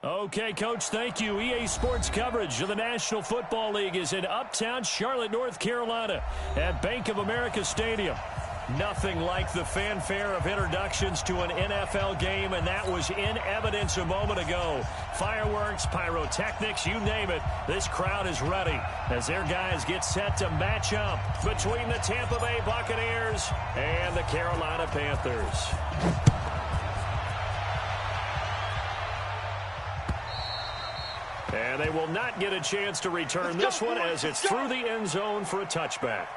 Okay, Coach, thank you. EA Sports coverage of the National Football League is in uptown Charlotte, North Carolina at Bank of America Stadium. Nothing like the fanfare of introductions to an NFL game, and that was in evidence a moment ago. Fireworks, pyrotechnics, you name it. This crowd is ready as their guys get set to match up between the Tampa Bay Buccaneers and the Carolina Panthers. And they will not get a chance to return this one as it's through the end zone for a touchback.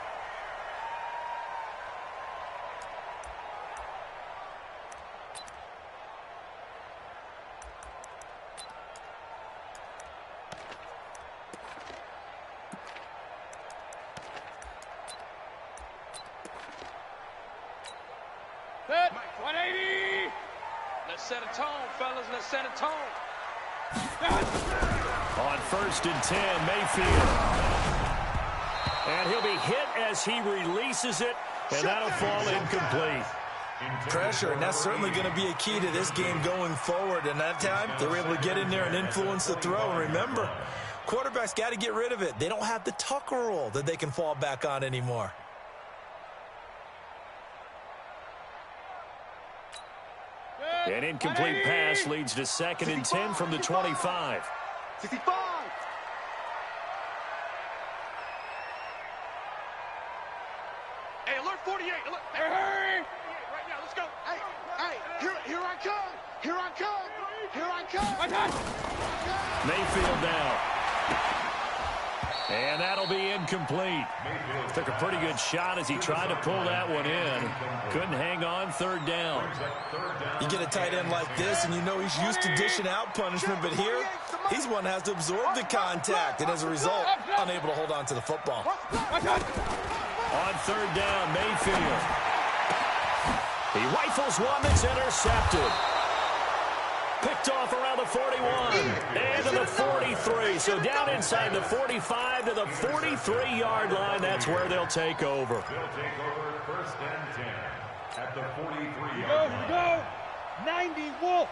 Set, 180. Let's set a tone, fellas. Let's set a tone. On 1st and 10, Mayfield. And he'll be hit as he releases it, and that'll fall incomplete. Pressure, and that's certainly going to be a key to this game going forward. And that time, they were able to get in there and influence the throw. And remember, quarterbacks got to get rid of it. They don't have the Tucker rule that they can fall back on anymore. An incomplete pass leads to 2nd and 10 from the 25. 65. Hey, alert 48. Alert. Hey, right now, let's go. Hey, here I come. Here I come. Here I come. Mayfield down. And that'll be incomplete. Took a pretty good shot as he tried to pull that one in. Couldn't hang on, 3rd down. You get a tight end like this, and you know he's used to dishing out punishment, but here, he's one that has to absorb the contact, and as a result, unable to hold on to the football. On 3rd down, Mayfield. He rifles one that's intercepted. Picked off around the 41 and to the 43. So down inside the 45 to the 43-yard line. That's where they'll take over. They'll take over 1st and 10 at the 43-yard Go, line. go. 90 Wolf.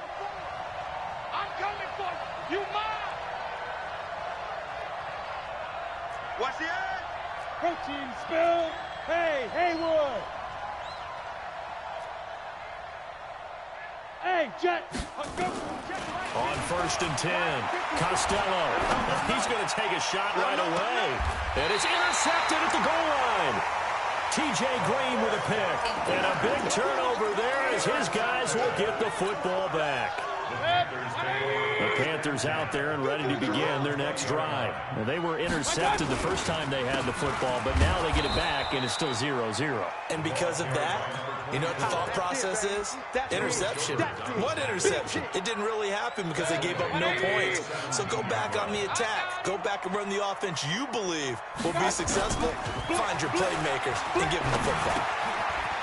I'm coming for you. You mine. Watch the edge. Protein spill. Hey, Haywood. Hey, Jet. On 1st and 10, Costello. He's going to take a shot right away. And it's intercepted at the goal line. T.J. Green with a pick. And a big turnover there as his guys will get the football back. The Panthers out there and ready to begin their next drive. Now, they were intercepted the first time they had the football, but now they get it back, and it's still 0-0. And because of that, you know what the thought process is? Interception. What interception? It didn't really happen because they gave up no points. So go back on the attack. Go back and run the offense you believe will be successful. Find your playmakers and give them the football.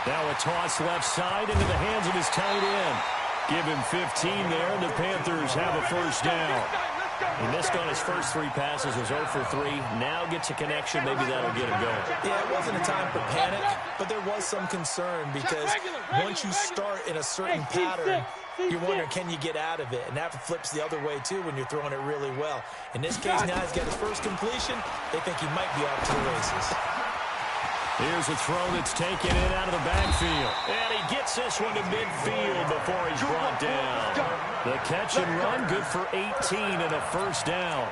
Now a toss left side into the hands of his tight end. Give him 15 there, and the Panthers have a 1st down. He missed on his first 3 passes, was 0 for 3. Now gets a connection. Maybe that'll get him going. Yeah, it wasn't a time for panic, but there was some concern because once you start in a certain pattern, you're wondering, can you get out of it? And that flips the other way, too, when you're throwing it really well. In this case, now he's got his first completion. They think he might be off to the races. Here's a throw that's taken in out of the backfield. And he gets this one to midfield before he's brought down. The catch and run, good for 18 and a 1st down.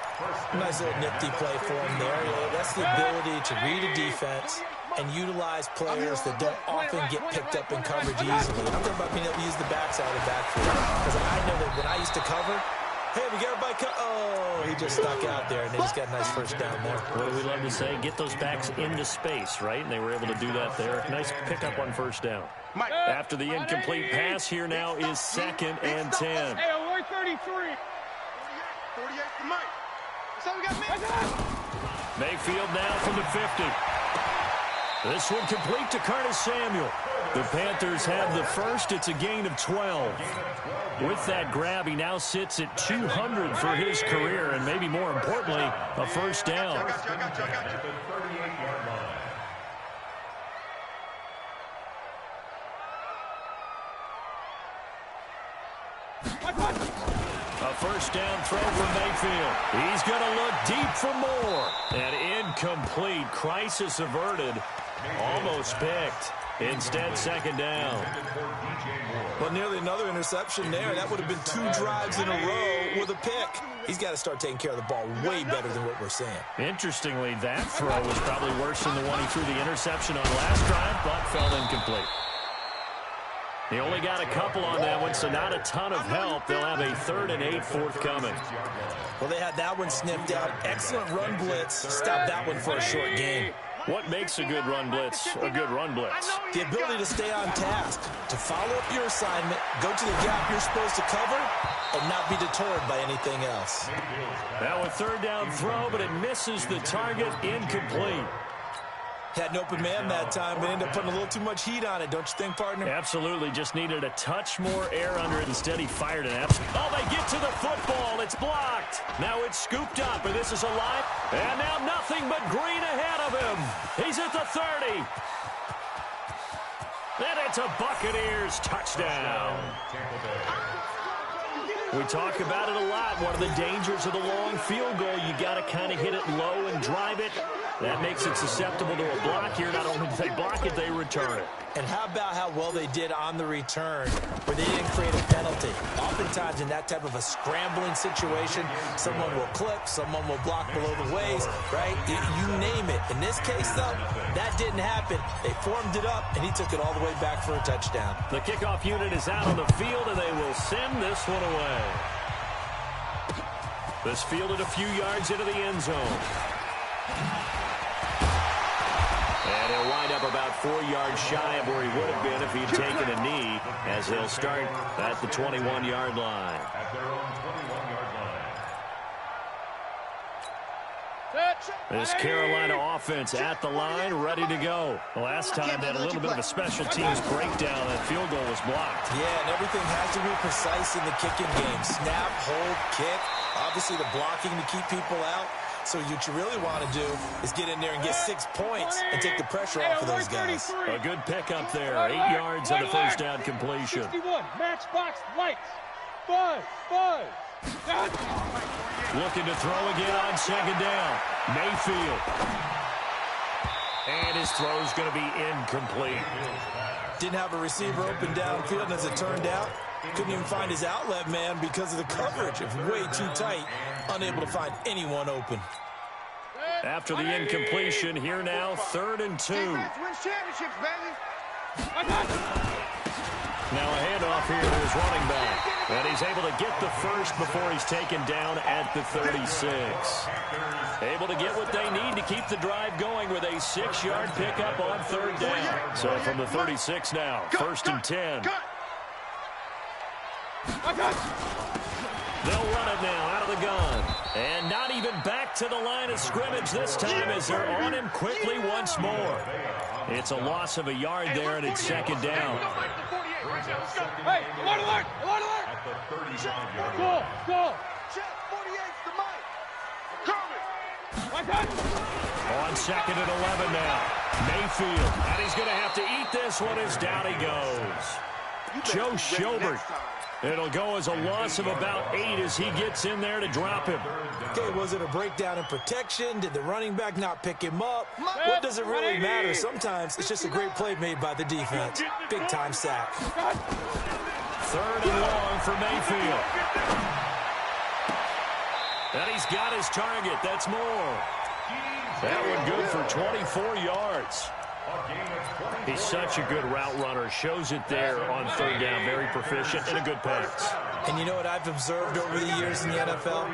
Nice little nifty play for him there. That's the ability to read a defense and utilize players that don't often get picked up in coverage easily. I'm talking about being able to use the backside of the backfield. Because I know that when I used to cover, hey, we got everybody oh, he just stuck out there, and they just got a nice 1st down there. What do we love to say? Get those backs into space, right? And they were able to do that there. Nice pickup on 1st down. After the incomplete pass, here now is 2nd and 10. Hey, alert 33. 48 for Mike. That's how we got me. Mayfield now from the 50. This one complete to Curtis Samuel. The Panthers have the 1st. It's a gain of 12. With that grab, he now sits at 200 for his career, and maybe more importantly, a 1st down. At the 38-yard line. A first down throw from Mayfield. He's going to look deep for more. And incomplete. Crisis averted. Almost picked. Instead, second down. Well, nearly another interception there. That would have been 2 drives in a row with a pick. He's got to start taking care of the ball way better than what we're seeing. Interestingly, that throw was probably worse than the one he threw the interception on last drive, but fell incomplete. He only got a couple on that one, so not a ton of help. They'll have a 3rd and 8 forthcoming. Well, they had that one sniffed out. Excellent run blitz. Stop that one for a short gain. What makes a good run blitz a good run blitz? The ability to stay on task, to follow up your assignment, go to the gap you're supposed to cover, and not be deterred by anything else. Now a 3rd down throw, but it misses the target. Incomplete. Had an open man that time, but ended up putting a little too much heat on it, don't you think, partner? Absolutely. Just needed a touch more air under it. Instead, he fired an absolute. Oh, they get to the football. It's blocked. Now it's scooped up, and this is a line. And now nothing but green ahead of him. He's at the 30. And it's a Buccaneers touchdown. We talk about it a lot. One of the dangers of the long field goal, you got to kind of hit it low and drive it. That makes it susceptible to a block here. Not only do they block it, they return it. And how about how well they did on the return, where they didn't create a penalty? Oftentimes in that type of a scrambling situation, someone will clip, someone will block below the waist, right? You name it. In this case, though, that didn't happen. They formed it up, and he took it all the way back for a touchdown. The kickoff unit is out on the field, and they will send this one away. This fielded a few yards into the end zone. And he'll wind up about 4 yards shy of where he would have been if he'd taken a knee, as he'll start at the 21-yard line. At their own 21-yard line. This Carolina offense at the line, ready to go. The last time they had a little bit of a special teams breakdown. That field goal was blocked. Yeah, and everything has to be precise in the kicking game. Snap, hold, kick. Obviously the blocking to keep people out. So what you really want to do is get in there and get 6 points and take the pressure off of those guys. A good pickup there. 8 yards on the first down completion. 61, matchbox lights. Buzz. Looking to throw again on second down. Mayfield. And his throw's going to be incomplete. Didn't have a receiver open downfield, and as it turned out, couldn't even find his outlet man because of the coverage. It was way too tight, unable to find anyone open. After the incompletion, here now, 3rd and 2. Now a handoff here to his running back. And he's able to get the first before he's taken down at the 36. Able to get what they need to keep the drive going with a 6-yard pickup on 3rd down. So from the 36 now, 1st and 10. They'll run it now out of the gun. And not even back to the line of scrimmage this time as they're on him quickly once more. It's a loss of a yard there, and it's 2nd down. Hey, alert, alert, alert, alert. At the 35-yard Go. Check 48's the mic. Coming. On 2nd and 11 now. Mayfield. And he's going to have to eat this one as down he goes. Joe Schobert. It'll go as a loss of about 8 as he gets in there to drop him. Okay, was it a breakdown in protection? Did the running back not pick him up? What does it really matter? Sometimes it's just a great play made by the defense. Big-time sack. 3rd and long for Mayfield. And he's got his target. That's more. That one good for 24 yards. He's such a good route runner. Shows it there on 3rd down. Very proficient and a good pass. And you know what I've observed over the years in the NFL?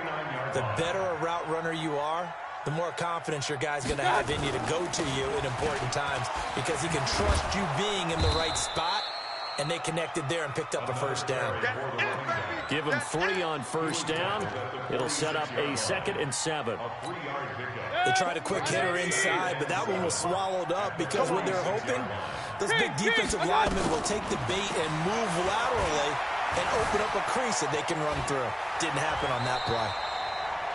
The better a route runner you are, the more confidence your guy's going to have in you to go to you in important times because he can trust you being in the right spot, and they connected there and picked up a 1st down. Give him 3 on 1st down. It'll set up a 2nd and 7. They tried a quick hitter inside, but that one was swallowed up because what they're hoping, those big defensive linemen will take the bait and move laterally and open up a crease that they can run through. Didn't happen on that play.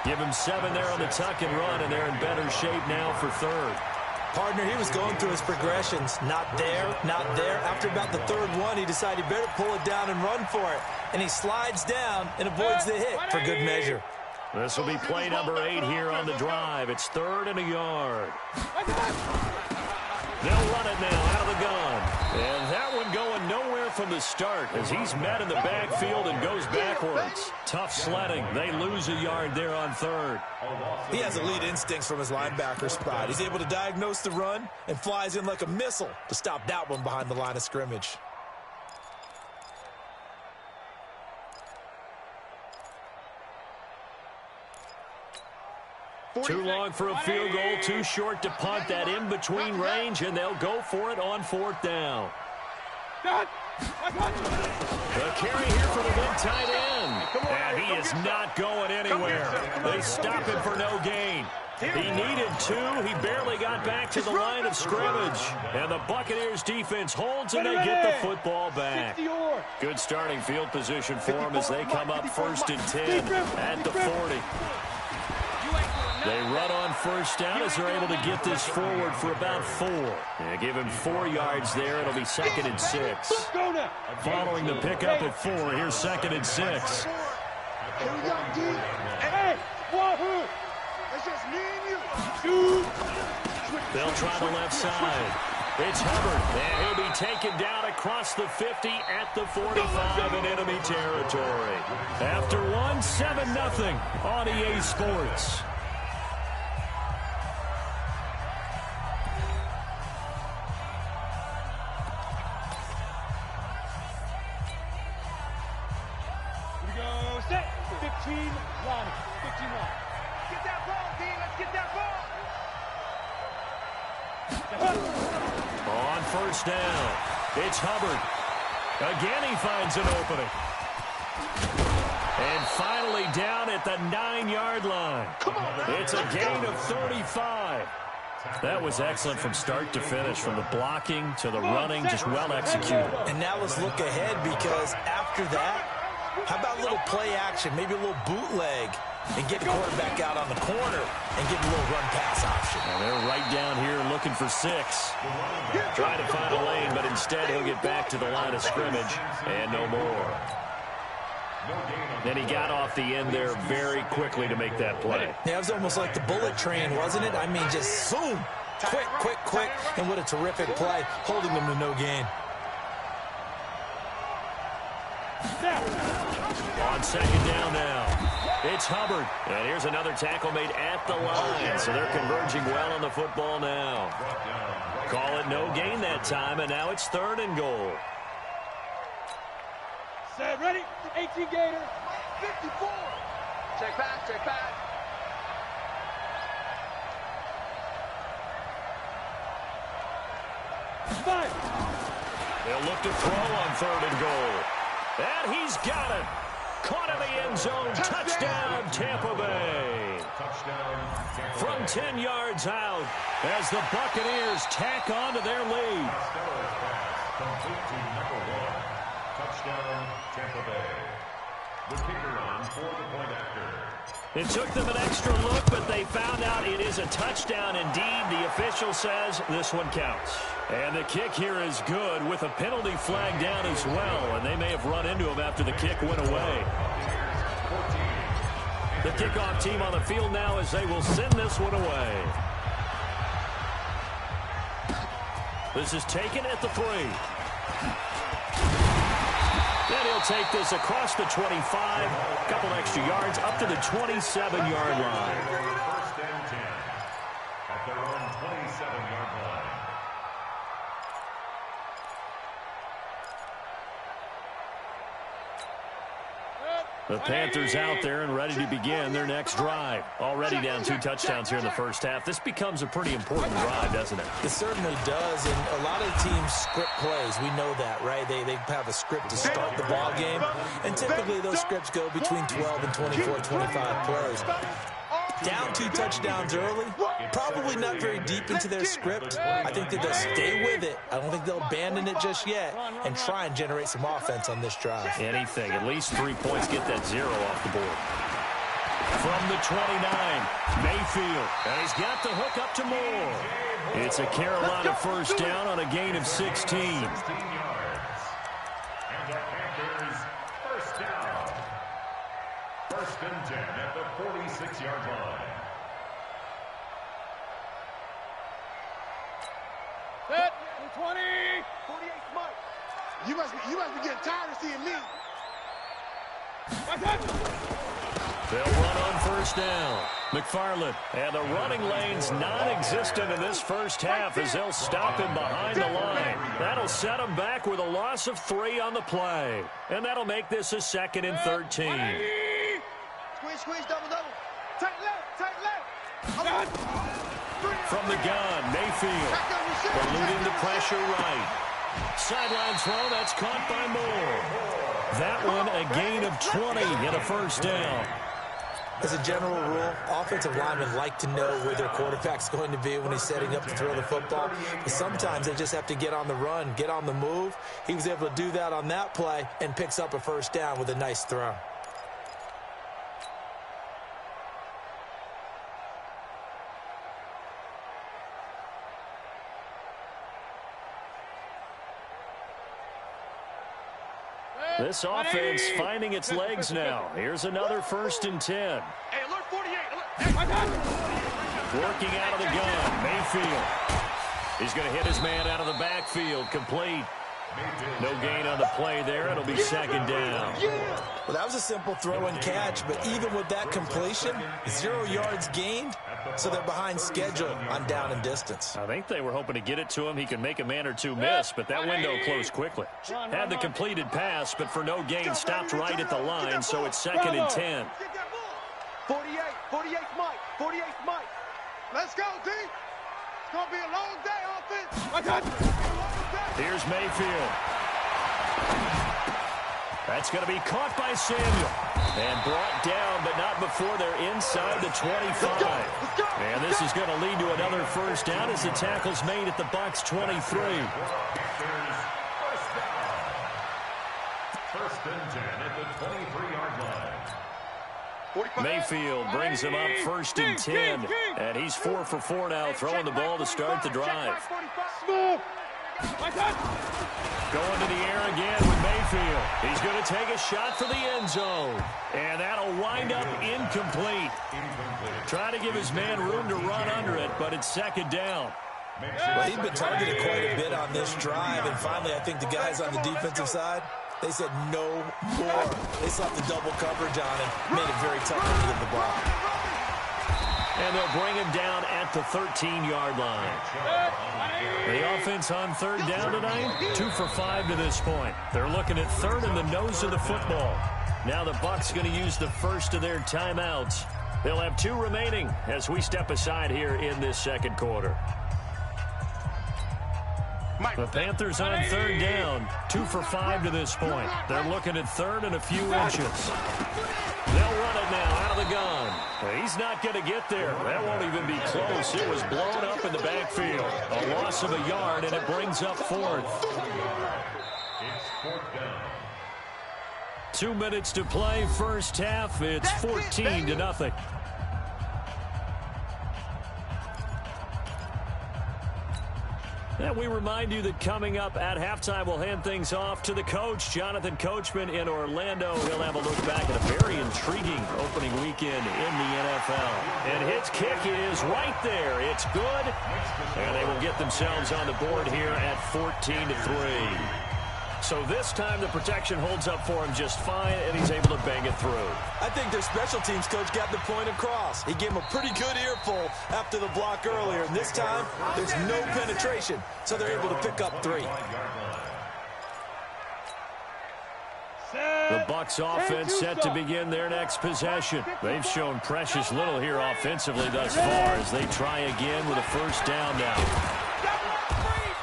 Give him 7 there on the tuck and run, and they're in better shape now for 3rd. Partner, he was going through his progressions. Not there, not there. After about the third one, he decided he better pull it down and run for it. And he slides down and avoids the hit for good measure. This will be play number 8 here on the drive. It's 3rd and a yard. They'll run it now out of the gun. And that one going nowhere from the start as he's met in the backfield and goes backwards. Tough sledding. They lose a yard there on 3rd. He has elite instincts from his linebacker spot. He's able to diagnose the run and flies in like a missile to stop that one behind the line of scrimmage. Too long for a field goal, too short to punt. That in-between range, and they'll go for it on 4th down. The carry here for the big tight end. And he is not going anywhere. They stop him for no gain. He needed 2. He barely got back to the line of scrimmage. And the Buccaneers defense holds, and they get the football back. Good starting field position for them as they come up 1st and 10 at the 40. They run on 1st down as they're able to get this forward for about 4. They give him 4 yards there. It'll be 2nd and 6. Following the pickup of 4, here's 2nd and 6. Hey, wahoo! It's just me and you. They'll try the left side. It's Hubbard, and he'll be taken down across the 50 at the 45 in enemy territory. After 1, 7-0 on EA Sports. Set. 15 line. 15 line. Get that ball, D. Let's get that ball. On 1st down, it's Hubbard. Again, he finds an opening. And finally down at the 9-yard line. It's a gain of 35. That was excellent from start to finish, from the blocking to the running, just well executed. And now let's look ahead, because after that, how about a little play action, maybe a little bootleg, and get the quarterback out on the corner and give him a little run-pass option. And they're right down here looking for 6. Trying to find a lane, but instead he'll get back to the line of scrimmage and no more. And he got off the end there very quickly to make that play. Yeah, it was almost like the bullet train, wasn't it? I mean, just zoom, quick, quick, quick, and what a terrific play, holding them to no gain. On 2nd down now, it's Hubbard. And here's another tackle made at the line. So they're converging well on the football now. Call it no gain that time, and now it's 3rd and goal. Set, ready? 18 Gator. 54. Check back, check back. Five. They'll look to throw on 3rd and goal. And he's got it. Caught in the end zone. Touchdown, Tampa Bay. From 10 yards out as the Buccaneers tack on to their lead. Complete to number 1. Touchdown, Tampa Bay. The kicker on for the point after. It took them an extra look, but they found out it is a touchdown indeed. The official says this one counts. And the kick here is good with a penalty flag down as well. And they may have run into him after the kick went away. The kickoff team on the field now as they will send this one away. This is taken at the 3. Then he'll take this across the 25, a couple extra yards, up to the 27-yard line. 1st and 10 at their own 27-yard line. The Panthers out there and ready to begin their next drive. Already down 2 touchdowns here in the first half. This becomes a pretty important drive, doesn't it? It certainly does, and a lot of teams script plays. We know that, right? They have a script to start the ball game, and typically those scripts go between 12 and 24, 25 plays. Down 2 touchdowns early, probably not very deep into their script. I think that they'll stay with it. I don't think they'll abandon it just yet and try and generate some offense on this drive. Anything, at least 3 points, get that 0 off the board. From the 29, Mayfield. And he's got the hook up to Moore. It's a Carolina first down on a gain of 16. 16 yards. And the Panthers first down. First and 10 at the 46-yard line. Set. 20. 48 Mike. You must be getting tired of seeing me. They'll run on first down. McFarland, and the running lane's non-existent in this first half as they'll stop him behind the line. That'll set him back with a loss of 3 on the play. And that'll make this a 2nd and 13. Squeeze, double. Tight left. From the gun, Mayfield. Eluding the pressure right. Sideline throw, that's caught by Moore. That one a gain of 20 and a first down. As a general rule, offensive linemen like to know where their quarterback's going to be when he's setting up to throw the football. But sometimes they just have to get on the run, get on the move. He was able to do that on that play and picks up a first down with a nice throw. This offense finding its legs now. Here's another 1st and 10. Hey, alert 48. Working out of the gun, Mayfield. He's going to hit his man out of the backfield, complete. No gain on the play there. It'll be 2nd down. Well, that was a simple throw and catch, but even with that completion, 0 yards gained, so they're behind schedule on down and distance. I think they were hoping to get it to him. He could make a man or two miss, but that window closed quickly. Had the completed pass, but for no gain, stopped right at the line, so it's 2nd and 10. 48 Mike. Let's go, D. It's going to be a long day, offense. Here's Mayfield. That's going to be caught by Samuel. And brought down, but not before they're inside the 25. And this is going to lead to another first down as the tackle's made at the Bucs 23. First and 10 at the 23-yard line. Mayfield brings him up 1st and 10. And he's 4 for 4 now, throwing the ball to start the drive. Going to the air again with Mayfield. He's going to take a shot for the end zone. And that'll wind up incomplete. Trying to give his man room to run under it, but it's 2nd down. Well, he'd been targeted quite a bit on this drive, and finally I think the guys on the defensive side, they said no more. They slapped the double coverage on him, made it very tough to get the ball. And they'll bring him down at the 13-yard line. The offense on 3rd down tonight, 2 for 5 to this point. They're looking at 3rd in the nose of the football. Now the Bucs going to use the first of their timeouts. They'll have 2 remaining as we step aside here in this 2nd quarter. The Panthers on 3rd down, 2 for 5 to this point. They're looking at 3rd and a few inches. They'll run it now out of the gun. He's not going to get there. That won't even be close. It was blown up in the backfield. A loss of a yard, and it brings up 4th. It's 4th down. 2 minutes to play, first half. It's 14-0. And we remind you that coming up at halftime, we'll hand things off to the coach, Jonathan Coachman in Orlando. He'll have a look back at a very intriguing opening weekend in the NFL. And his kick is right there. It's good. And they will get themselves on the board here at 14-3. So this time the protection holds up for him just fine, and he's able to bang it through. I think their special teams coach got the point across. He gave him a pretty good earful after the block earlier, and this time there's no penetration, so they're able to pick up 3. The Bucs offense set to begin their next possession. They've shown precious little here offensively thus far as they try again with a first down now.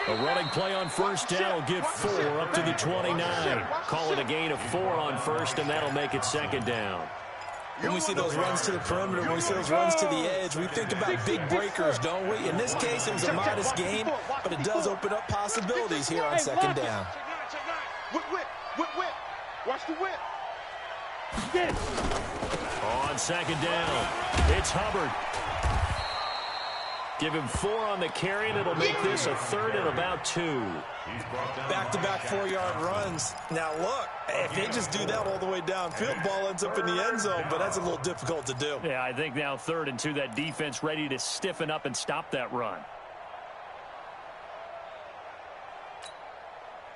A running play on first down will get 4 up to the 29. Call it a gain of 4 on first, and that'll make it 2nd down. When we see those runs to the perimeter, when we see those runs to the edge, we think about big breakers, don't we? In this case, it was a modest gain, but it does open up possibilities here on 2nd down. Whip. Watch the whip. On on second down. It's Hubbard. Give him 4 on the carry, and it'll make this a 3rd and about 2. Back-to-back 4-yard runs. Now, look, if they just do that all the way downfield, ball ends up in the end zone, but that's a little difficult to do. Yeah, I think now 3rd and 2, that defense ready to stiffen up and stop that run.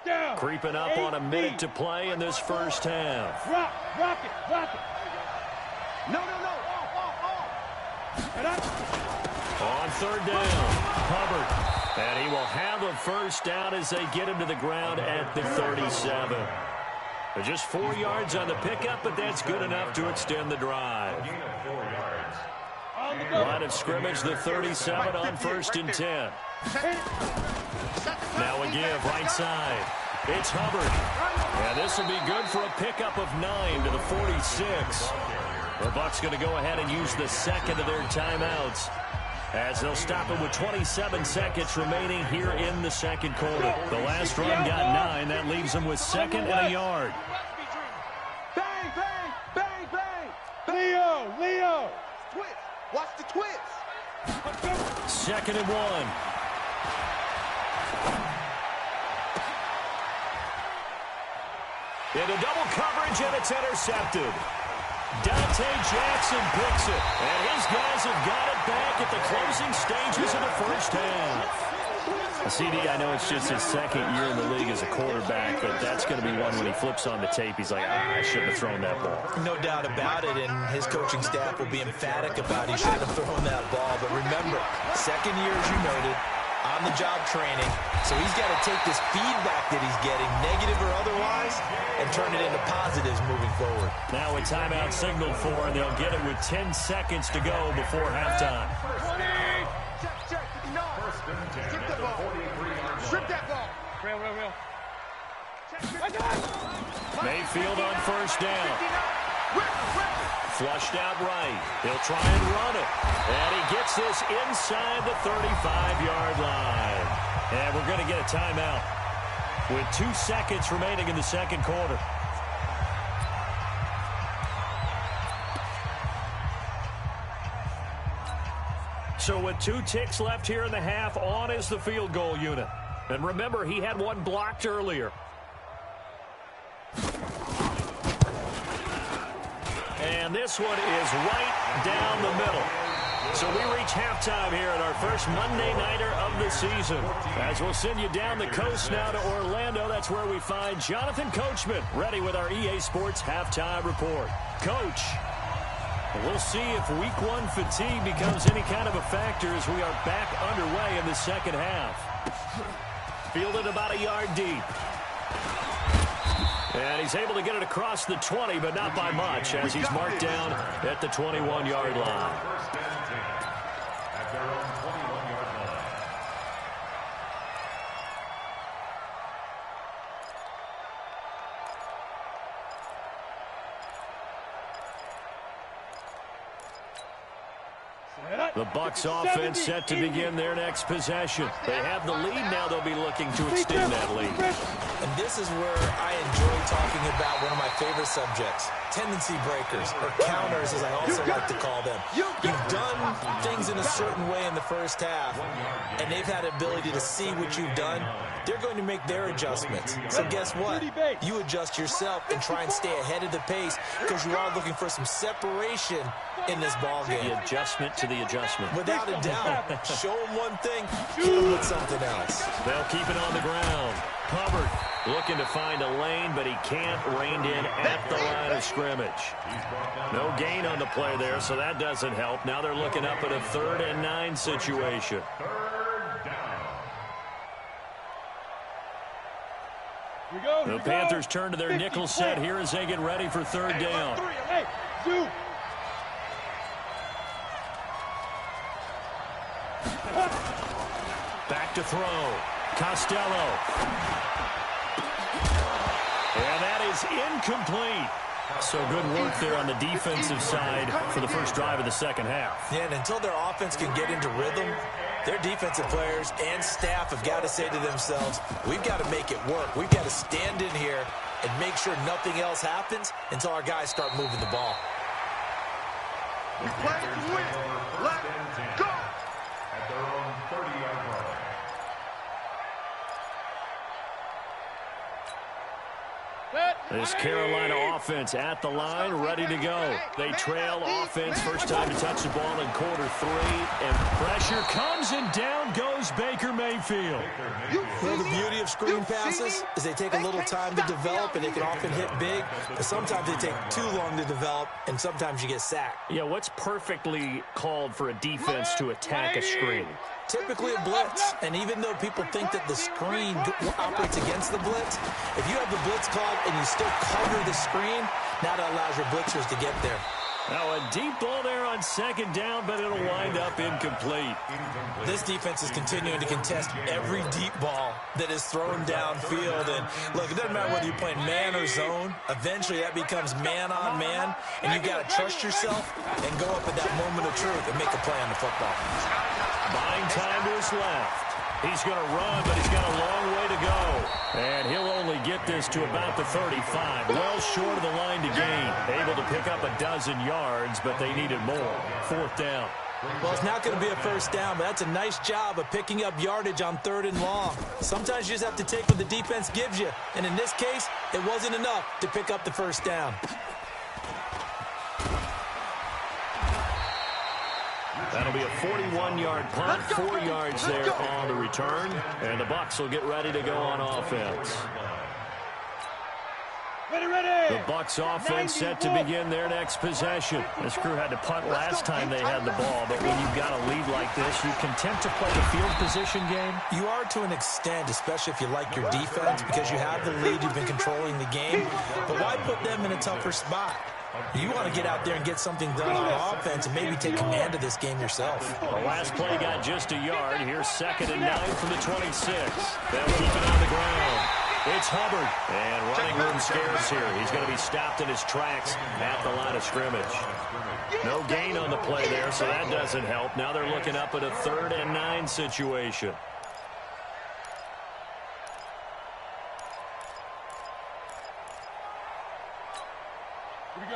Down. Creeping up on a minute to play in this first half. Rock it. No. And up. On 3rd down, Hubbard. And he will have a first down as they get him to the ground at the 37. Just 4 yards on the pickup, but that's good enough to extend the drive. Line of scrimmage, the 37 on 1st and 10. Now a give right side. It's Hubbard. And this will be good for a pickup of 9 to the 46. The Bucs going to go ahead and use the second of their timeouts, as they'll stop him with 27 seconds remaining here in the second quarter. The last run got 9. That leaves them with 2nd and a yard. Bang, bang, bang, bang. Leo. Twist. Watch the twist. 2nd and 1. Into double coverage, and it's intercepted. Dante Jackson picks it, and his guys have got it back at the closing stages of the first half. CD, I know it's just his 2nd year in the league as a quarterback, but that's going to be one when he flips on the tape, he's like, I shouldn't have thrown that ball. No doubt about it, and his coaching staff will be emphatic about he shouldn't have thrown that ball. But remember, 2nd year, as you noted, on-the-job training, so he's got to take this feedback that he's getting, negative or otherwise, and turn it into positives moving forward. Now a timeout signal for, and they'll get it with 10 seconds to go before halftime. Check. Strip that ball. Strip that ball. Real. Mayfield on 1st down. Flushed out right. He'll try and run it. And he gets this inside the 35-yard line. And we're going to get a timeout with 2 seconds remaining in the second quarter. So with 2 ticks left here in the half, on is the field goal unit. And remember, he had one blocked earlier. And this one is right down the middle. So we reach halftime here at our first Monday Nighter of the season. As we'll send you down the coast now to Orlando, that's where we find Jonathan Coachman, ready with our EA Sports Halftime Report. Coach, we'll see if Week 1 fatigue becomes any kind of a factor as we are back underway in the second half. Fielded about a yard deep. And he's able to get it across the 20, but not by much, as he's marked down at the 21-yard line. At their own 21-yard line. The Bucs offense set to begin their next possession. They have the lead now. They'll be looking to extend that lead. And this is where I enjoy talking about one of my favorite subjects, tendency breakers, or counters as I also like to call them. You've done things in a certain way in the first half, and they've had the ability to see what you've done. They're going to make their adjustments. So guess what? You adjust yourself and try and stay ahead of the pace because you are looking for some separation in this ball game. The adjustment to the adjustment. Without a doubt. Show them one thing, hit them with something else. They'll keep it on the ground. Hubbard looking to find a lane, but he can't rein in at the line of scrimmage. No gain on the play there, so that doesn't help. Now they're looking up at a 3rd and 9 situation. The Panthers turn to their nickel set here as they get ready for 3rd down. Back to throw. Costello. And that is incomplete. So good work there on the defensive side for the first drive of the second half. Yeah, and until their offense can get into rhythm, their defensive players and staff have got to say to themselves, we've got to make it work. We've got to stand in here and make sure nothing else happens until our guys start moving the ball. We play to win. Let's go. At their own 30-yard line. This Carolina offense at the line, ready to go. They trail offense, first time to touch the ball in quarter 3, and pressure comes, and down goes Baker Mayfield. Well, the beauty of screen passes is they take a little time to develop, and they can often hit big, but sometimes they take too long to develop, and sometimes you get sacked. Yeah, what's perfectly called for a defense to attack a screen? Typically a blitz, and even though people think that the screen operates against the blitz, if you have the blitz called and you still cover the screen, now that allows your blitzers to get there. Now a deep ball there on second down, but it'll wind up incomplete. This defense is continuing to contest every deep ball that is thrown downfield. And look, it doesn't matter whether you're playing man or zone. Eventually that becomes man on man, and you've got to trust yourself and go up at that moment of truth and make a play on the football. Buying time to his left. He's going to run, but he's got a long way to go. And he'll only get this to about the 35. Well short of the line to gain. Able to pick up a dozen yards, but they needed more. Fourth down. Well, it's not going to be a first down, but that's a nice job of picking up yardage on 3rd and long. Sometimes you just have to take what the defense gives you. And in this case, it wasn't enough to pick up the first down. That'll be a 41-yard punt, 4 yards there on the return, and the Bucs will get ready to go on offense. Ready. The Bucs offense set to begin their next possession. This crew had to punt last time they had the ball, but when you've got a lead like this, you content to play the field position game? You are to an extent, especially if you like your defense, because you have the lead, you've been controlling the game. But why put them in a tougher spot? You want to get out there and get something done on offense and maybe take command of this game yourself. The last play got just a yard. Here's 2nd and 9 from the 26. They'll keep it on the ground. It's Hubbard. And running room scarce here. He's going to be stopped in his tracks at the line of scrimmage. No gain on the play there, so that doesn't help. Now they're looking up at a 3rd and 9 situation.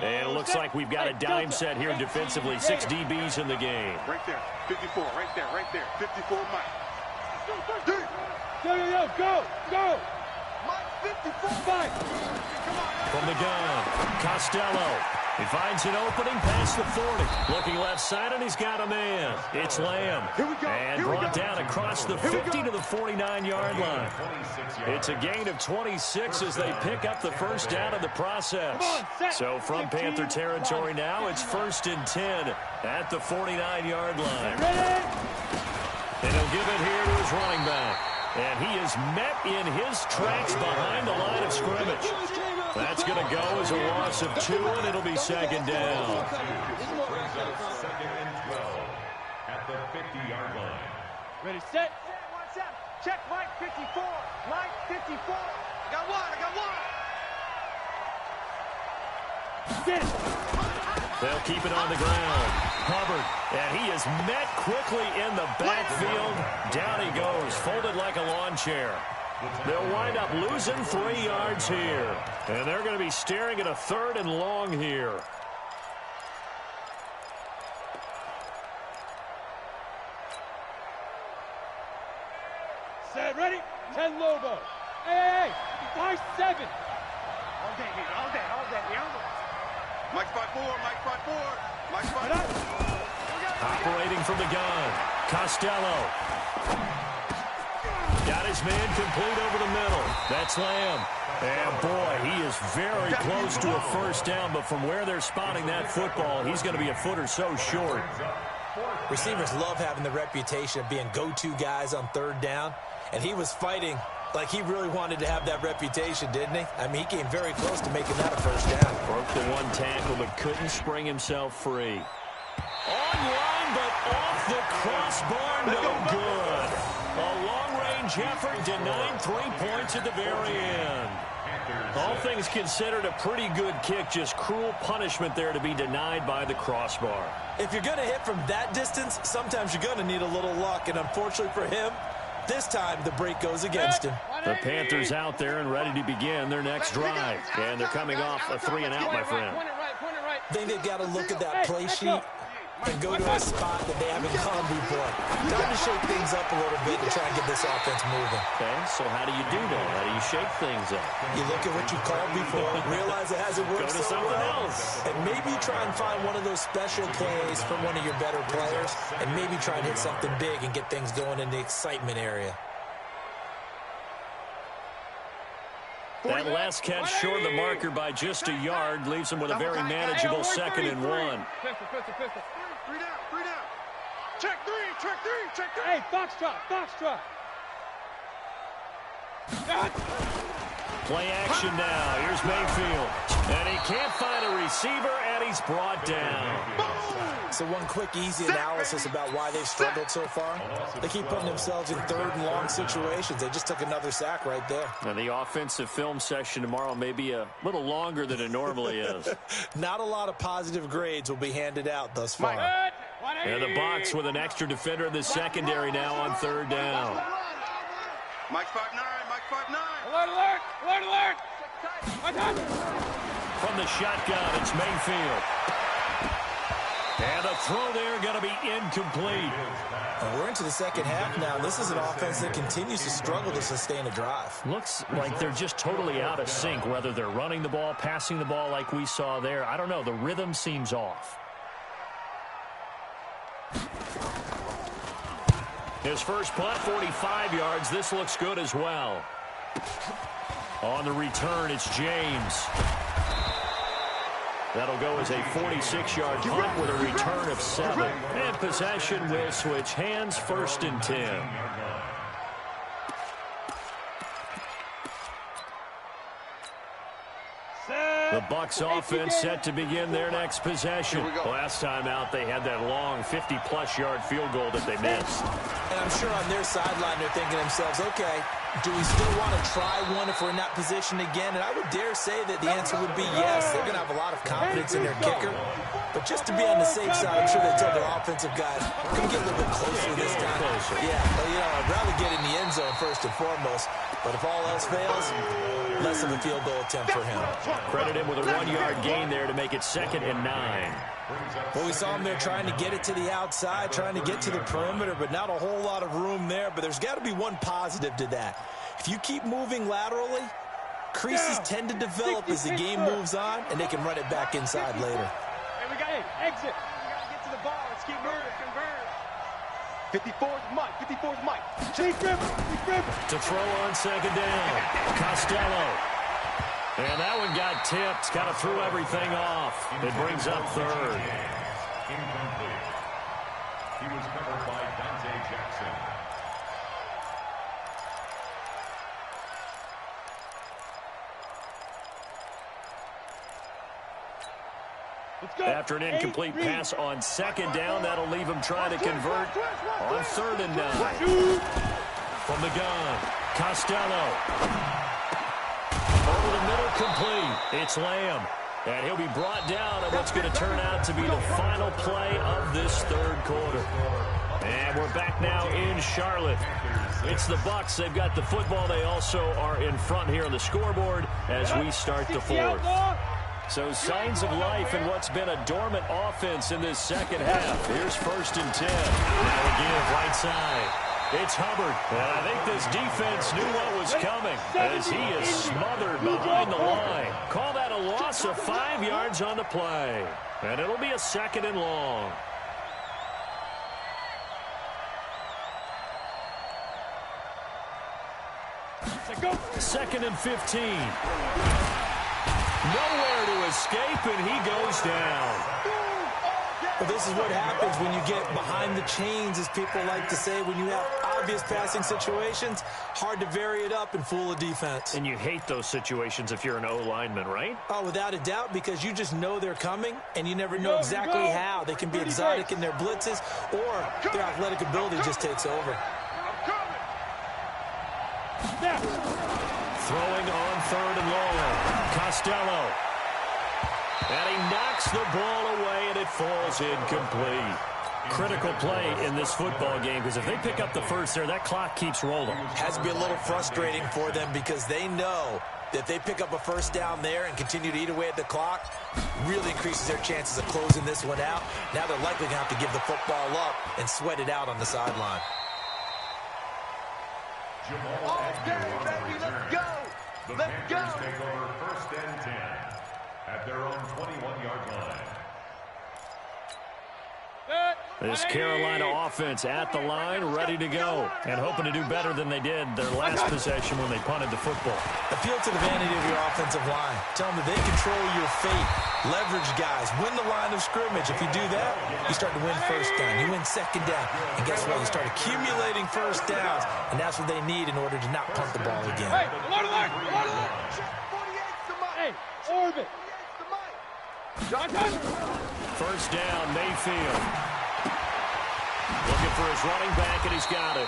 And it looks like we've got a dime set here defensively. 6 DBs in the game. Right there. 54. Right there. 54 Mike. Go. Mike 54. Mike. From the gun, Costello. He finds an opening past the 40. Looking left side, and he's got a man. It's Lamb. And brought down across the 50 to the 49-yard line. It's a gain of 26 as they pick up the first down in the process. So from Panther territory now, it's 1st and 10 at the 49-yard line. And he'll give it here to his running back. And he is met in his tracks behind the line of scrimmage. That's going to go as a loss of 2, and it'll be 2nd down. Brings up 2nd and 12 at the 50-yard line. Ready, set. Watch out. Check Mike 54. Mike 54. I got one. Get it. They'll keep it on the ground. Hubbard, and he is met quickly in the backfield. Down he goes, folded like a lawn chair. They'll wind up losing 3 yards here. And they're going to be staring at a 3rd and long here. Set, ready. 10 Lobo. Hey. 5-7. All day. Mike spot 4. Operating from the gun, Costello. Got his man complete over the middle. That's Lamb. And boy, he is very close to a first down, but from where they're spotting that football, he's going to be a foot or so short. Receivers love having the reputation of being go-to guys on 3rd down, and he was fighting like he really wanted to have that reputation, didn't he? I mean, he came very close to making that a first down. Broke the 1 tackle, but couldn't spring himself free. Online, but off the crossbar, no good. A long-range effort denied 3 points at the very end. All things considered, a pretty good kick, just cruel punishment there to be denied by the crossbar. If you're going to hit from that distance, sometimes you're going to need a little luck, and unfortunately for him, this time the break goes against him. The Panthers out there and ready to begin their next drive. And they're coming off a 3 and out, my friend. I think they've got to look at that play sheet and go to a spot that they haven't gone before. Time to shake things up a little bit to try and get this offense moving. Okay, so how do you do that? How do you shake things up? You look at what you called before, realize it hasn't worked Go to so something well, else. and maybe try and find one of those special plays from one of your better players, and maybe try and hit something big and get things going in the excitement area. That last catch short of the marker by just a yard leaves him with a very manageable 2nd and 1. Pistol. Three down. Check three. Hey, foxtrot. Play action now. Here's Mayfield. And he can't find a receiver, and he's brought down. So one quick, easy analysis about why they've struggled so far. They keep putting themselves in 3rd and long situations. They just took another sack right there. Now, the offensive film session tomorrow may be a little longer than it normally is. Not a lot of positive grades will be handed out thus far. And the box with an extra defender in the secondary now on 3rd down. Mike 5'9". Alert. From the shotgun, it's Mayfield. And the throw there going to be incomplete. And we're into the second half now. This is an offense that continues to struggle to sustain a drive. Looks like they're just totally out of sync, whether they're running the ball, passing the ball like we saw there. I don't know. The rhythm seems off. His first punt, 45 yards. This looks good as well. On the return, it's James. That'll go as a 46-yard punt with a return of 7. And possession will switch hands, 1st and 10. The Bucs offense set to begin their next possession. Last time out, they had that long 50-plus yard field goal that they missed. And I'm sure on their sideline they're thinking to themselves, okay, do we still want to try one if we're in that position again? And I would dare say that the answer would be yes. They're going to have a lot of confidence in their kicker. But just to be on the safe side, I'm sure they tell their offensive guys, come get a little bit closer this time. Yeah, well, you know, I'd rather get in the end zone first and foremost. But if all else fails, less of a field goal attempt for him. Credit him with a 1-yard gain there to make it 2nd and 9. Well, we saw him there trying to get it to the outside, trying to get to the perimeter, but not a whole lot of room there. But there's got to be one positive to that. If you keep moving laterally, creases tend to develop as the game moves on, and they can run it back inside later. Hey, we got it. Exit. We got to get to the ball. Let's keep moving. Convert. 54's Mike. Chase River. To throw on 2nd down. Costello. And that one got tipped. Kind of threw everything off. It brings up 3rd. Incomplete. He was covered by Dante Jackson. After an incomplete pass on 2nd down, that'll leave him trying to convert on 3rd and 9. From the gun, Costello. Over the middle, complete. It's Lamb. And he'll be brought down on what's going to turn out to be the final play of this 3rd quarter. And we're back now in Charlotte. It's the Bucs. They've got the football. They also are in front here on the scoreboard as we start the 4th. So signs of life in what's been a dormant offense in this second half. Here's 1st and 10. Now again, right side. It's Hubbard. And I think this defense knew what was coming as he is smothered behind the line. Call that a loss of 5 yards on the play. And it'll be a 2nd and long. Second and 15. Nowhere to escape, and he goes down. Well, this is what happens when you get behind the chains, as people like to say. When you have obvious passing situations, hard to vary it up and fool a defense. And you hate those situations if you're an O-lineman, right? Oh, without a doubt, because you just know they're coming, and you never know exactly how. They can be exotic in their blitzes, or their athletic ability just takes over. Throwing on 3rd and long. Costello. And he knocks the ball away, and it falls incomplete. Critical play in this football game, because if they pick up the 1st there, that clock keeps rolling. Has to be a little frustrating for them because they know If they pick up a first down there and continue to eat away at the clock, really increases their chances of closing this one out. Now they're likely going to have to give the football up and sweat it out on the sideline. Okay, baby, let's go. The Let's go. Panthers take over 1st and 10 at their own 21-yard line. This Carolina offense at the line, ready to go, and hoping to do better than they did their last possession when they punted the football. Appeal to the vanity of your offensive line. Tell them that they control your fate. Leverage guys. Win the line of scrimmage. If you do that, you start to win first down. You win second down. And guess what? You start accumulating first downs, and that's what they need in order to not punt the ball again. Hey, alert, alert, alert, alert. Hey, orbit. First down, Mayfield. Looking for his running back, and he's got it.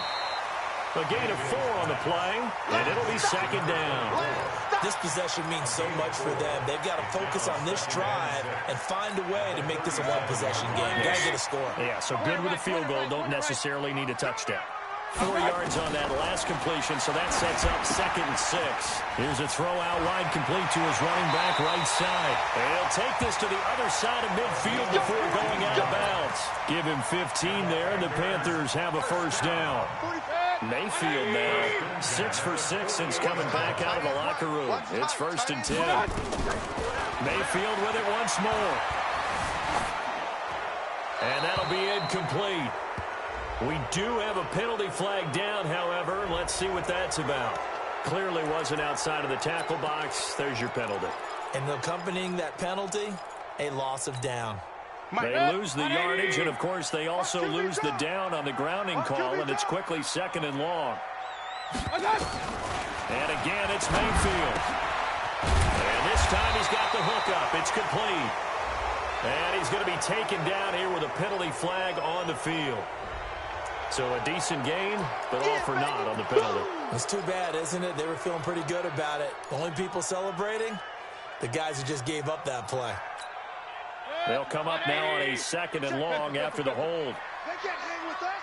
A gain of 4 on the play, and it'll be second down. This possession means so much for them. They've got to focus on this drive and find a way to make this a one-possession game. Got to get a score. Yeah, so good with a field goal. Don't necessarily need a touchdown. 4 yards on that last completion, so that sets up 2nd and 6. Here's a throw out wide, complete to his running back right side. And he'll take this to the other side of midfield before going out of bounds. Give him 15 there, and the Panthers have a first down. Mayfield now 6 for 6 since coming back out of the locker room. It's 1st and 10. Mayfield with it once more. And that'll be incomplete. We do have a penalty flag down, however. Let's see what that's about. Clearly wasn't outside of the tackle box. There's your penalty. And accompanying that penalty, a loss of down. They lose the yardage, and, of course, they also lose the down on the grounding call, and it's quickly 2nd and long. And again, it's Mayfield. And this time he's got the hook up. It's complete. And he's going to be taken down here with a penalty flag on the field. So a decent gain, but all for naught on the penalty. It's too bad, isn't it? They were feeling pretty good about it. The only people celebrating, the guys who just gave up that play. They'll come up now on a 2nd and long after the hold. They can't hang with us.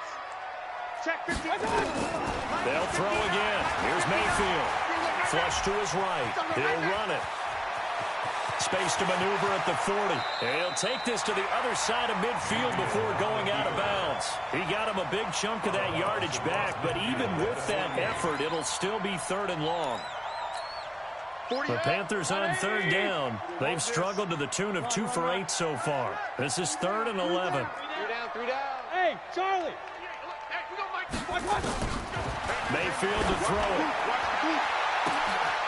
Check 15. They'll throw again. Here's Mayfield. Flush to his right. He'll run it. Space to maneuver at the 40. He'll take this to the other side of midfield before going out of bounds. He got him a big chunk of that yardage back, but even with that effort, it'll still be 3rd and long. The Panthers on 3rd down. They've struggled to the tune of 2 for 8 so far. This is 3rd and 11. 3 down. Hey, Charlie. Mayfield to throw it.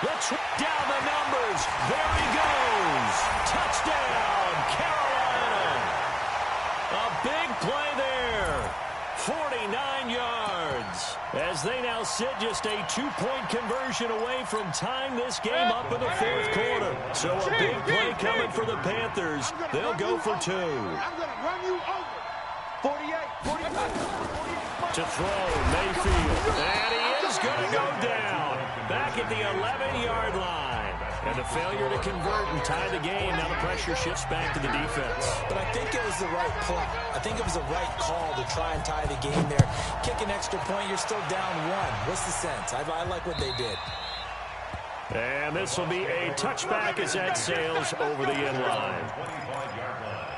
Let's down the numbers. There he goes. Touchdown, Carolina. A big play there. 49 yards. As they now sit just a 2-point conversion away from tying this game up in the 4th quarter. So a big play coming for the Panthers. They'll go for 2. I'm going to run you over. 48, 45, 48. To throw, Mayfield. And he is going to go down. Back at the 11-yard line. And the failure to convert and tie the game. Now the pressure shifts back to the defense. But I think it was the right play. I think it was the right call to try and tie the game there. Kick an extra point, you're still down 1. What's the sense? I like what they did. And this will be a touchback as that sails over the end line. 25-yard line.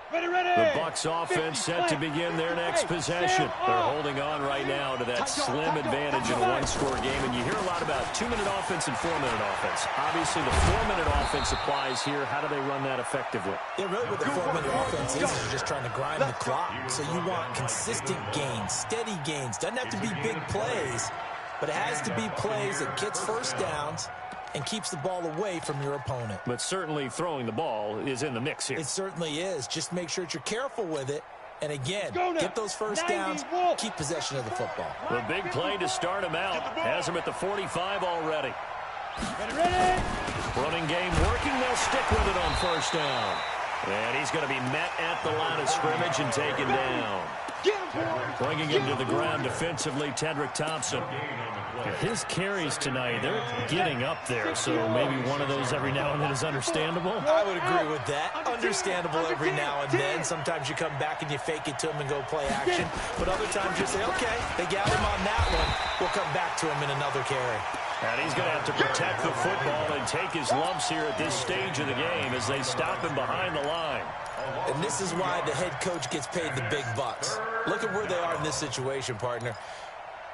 The Bucs offense set to begin their next possession. They're holding on right now to that slim advantage in a one-score game. And you hear a lot about 2-minute offense and 4-minute offense. Obviously, the 4-minute offense applies here. How do they run that effectively? Yeah, really what the 4-minute offense is you're just trying to grind the clock. So you want consistent gains, steady gains. Doesn't have to be big plays, but it has to be plays that gets first downs and keeps the ball away from your opponent. But certainly throwing the ball is in the mix here. It certainly is. Just make sure that you're careful with it. And again, get those first downs, keep possession of the football. The big play to start him out. Has him at the 45 already. Ready. Running game working. They'll stick with it on first down. And he's going to be met at the line of scrimmage and taken down. Get him Bringing him to the ground defensively, Tedrick Thompson. His carries tonight, they're getting up there, so maybe one of those every now and then is understandable. I would agree with that. Understandable every now and then. Sometimes you come back and you fake it to him and go play action. But other times you say, okay, they got him on that one. We'll come back to him in another carry. And he's going to have to protect the football and take his lumps here at this stage of the game as they stop him behind the line. And this is why the head coach gets paid the big bucks. Look at where they are in this situation, partner.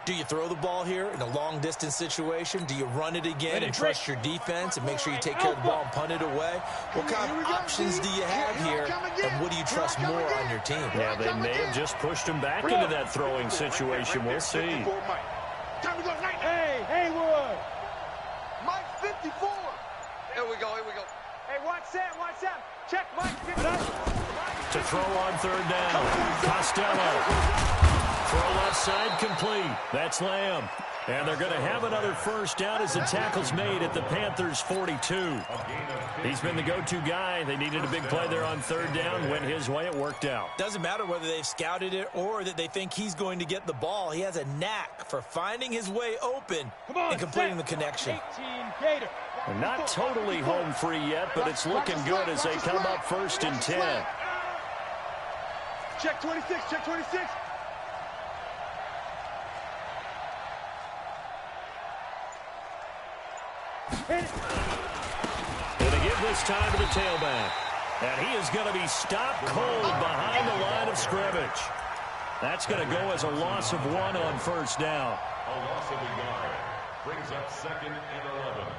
Do you throw the ball here in a long-distance situation? Do you run it again and trust your defense and make sure you take care of the ball and punt it away? What kind of options do you have here, and what do you trust more on your team? Yeah, they may have just pushed him back into that throwing situation. We'll see. Time to go, Knight. Hey, Haywood. Mike 54. Here we go. Hey, watch that. Check, Mike. To throw on third down. Costello. Throw left side complete. That's Lamb. And they're going to have another first down as the tackle's made at the Panthers' 42. He's been the go-to guy. They needed a big play there on third down. Went his way. It worked out. Doesn't matter whether they've scouted it or that they think he's going to get the ball. He has a knack for finding his way open and completing the connection. 18 Gator. They're not totally home free yet, but it's looking good as they come up first and 10. Check 26. Hit it. Going to give this time to the tailback. And he is going to be stopped cold behind the line of scrimmage. That's going to go as a loss of 1 on first down. A loss of a yard brings up 2nd and 11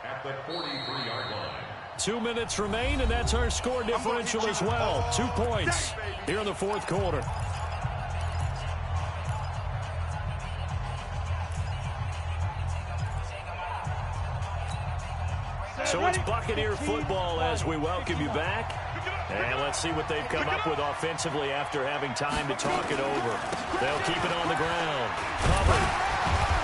at the 43-yard line. 2 minutes remain, and that's our score differential as well. 2 points here in the fourth quarter. So it's Buccaneer football as we welcome you back. And let's see what they've come up with offensively after having time to talk it over. They'll keep it on the ground. Covered.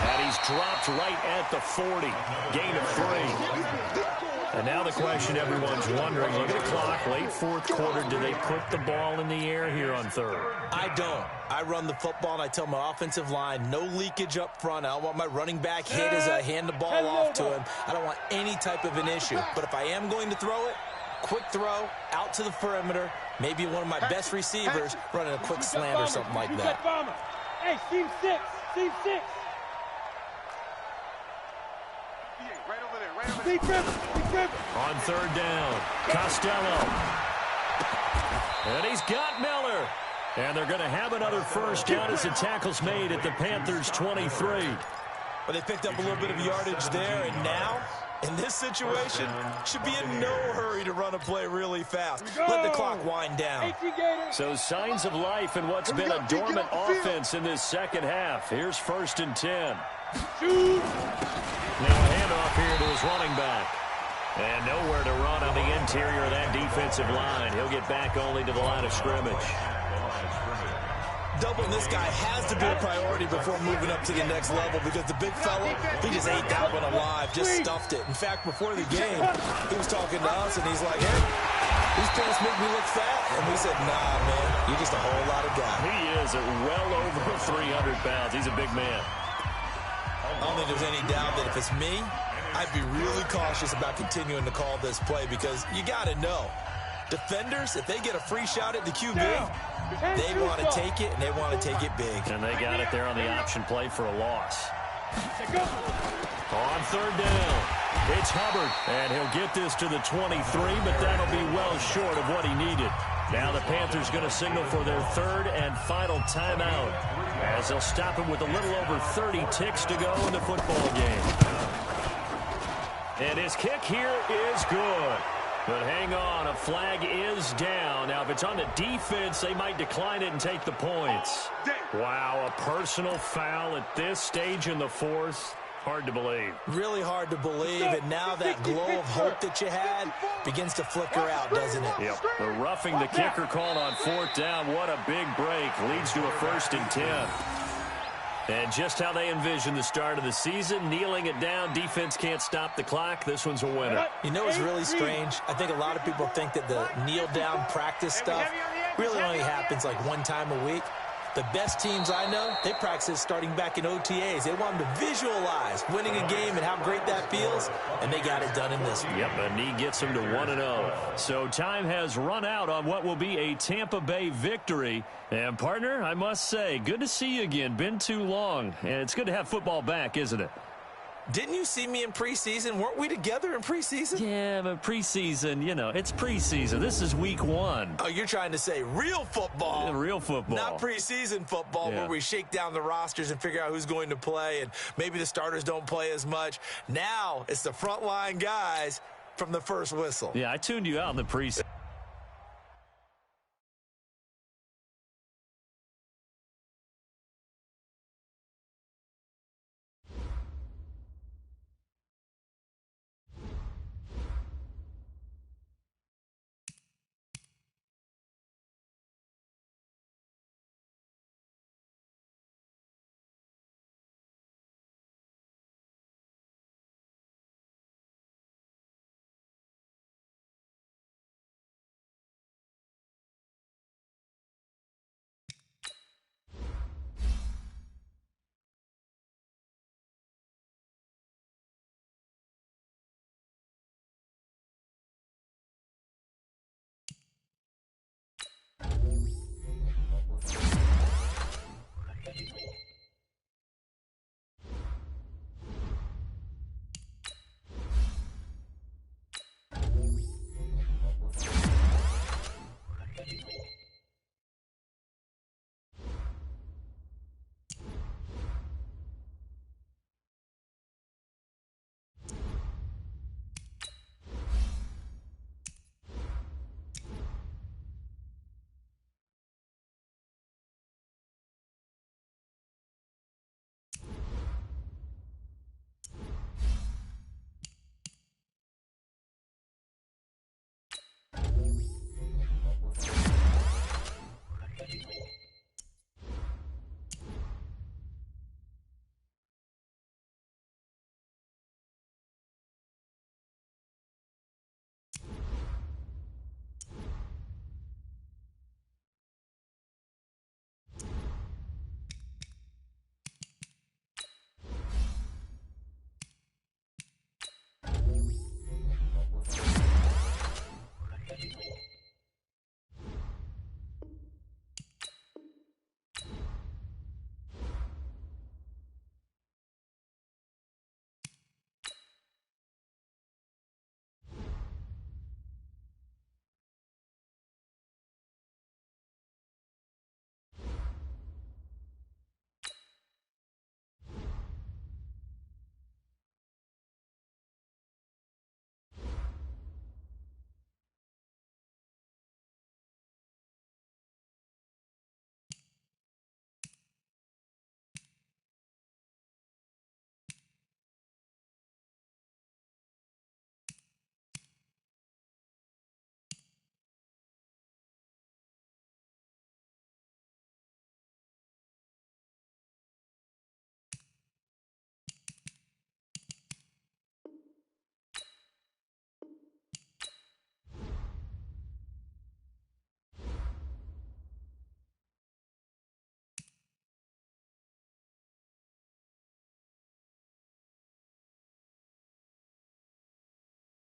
And he's dropped right at the 40. Gain of 3. And now the question everyone's wondering, look at the clock, late fourth quarter, do they put the ball in the air here on third? I don't. I run the football, and I tell my offensive line, no leakage up front. I don't want my running back hit as I hand the ball off to him. I don't want any type of an issue. But if I am going to throw it, quick throw, out to the perimeter, maybe one of my best receivers running a quick slant or something like that. Hey, Steve 6. On third down, Costello. And he's got Miller. And they're going to have another first down as the tackle's made at the Panthers' 23. Well, they picked up a little bit of yardage there, and now, in this situation, should be in no hurry to run a play really fast. Let the clock wind down. So signs of life in what's been a dormant offense in this second half. Here's 1st and 10. Now a handoff here to his running back. And nowhere to run on the interior of that defensive line. He'll get back only to the line of scrimmage. Doubling this guy has to be a priority before moving up to the next level because the big fella, he just ate that one alive, just stuffed it. In fact, before the game, he was talking to us, and he's like, hey, these pants make me look fat. And we said, nah, man, you're just a whole lot of guy. He is at well over 300 pounds. He's a big man. I don't think there's any doubt that if it's me, I'd be really cautious about continuing to call this play because you got to know, defenders, if they get a free shot at the QB, they want to take it, and they want to take it big. And they got it there on the option play for a loss. On third down, it's Hubbard, and he'll get this to the 23, but that'll be well short of what he needed. Now the Panthers going to signal for their third and final timeout as they'll stop him with a little over 30 ticks to go in the football game. And his kick here is good. But hang on, a flag is down. Now, if it's on the defense, they might decline it and take the points. Wow, a personal foul at this stage in the fourth. Hard to believe. Really hard to believe, and now that glow of hope that you had begins to flicker out, doesn't it? Yep. The roughing the kicker called on fourth down. What a big break. Leads to a 1st and 10. And just how they envision the start of the season, kneeling it down, defense can't stop the clock. This one's a winner. You know what's really strange? I think a lot of people think that the kneel-down practice stuff really only happens like one time a week. The best teams I know, they practice starting back in OTAs. They want them to visualize winning a game and how great that feels, and they got it done in this one. Yep, and he gets them to 1-0. So time has run out on what will be a Tampa Bay victory. And, partner, I must say, good to see you again. Been too long. And it's good to have football back, isn't it? Didn't you see me in preseason? Weren't we together in preseason? Yeah, but preseason, you know, it's preseason. This is week 1. Oh, you're trying to say real football. Yeah, real football. Not preseason football where we shake down the rosters and figure out who's going to play, and maybe the starters don't play as much. Now it's the frontline guys from the first whistle. Yeah, I tuned you out in the preseason.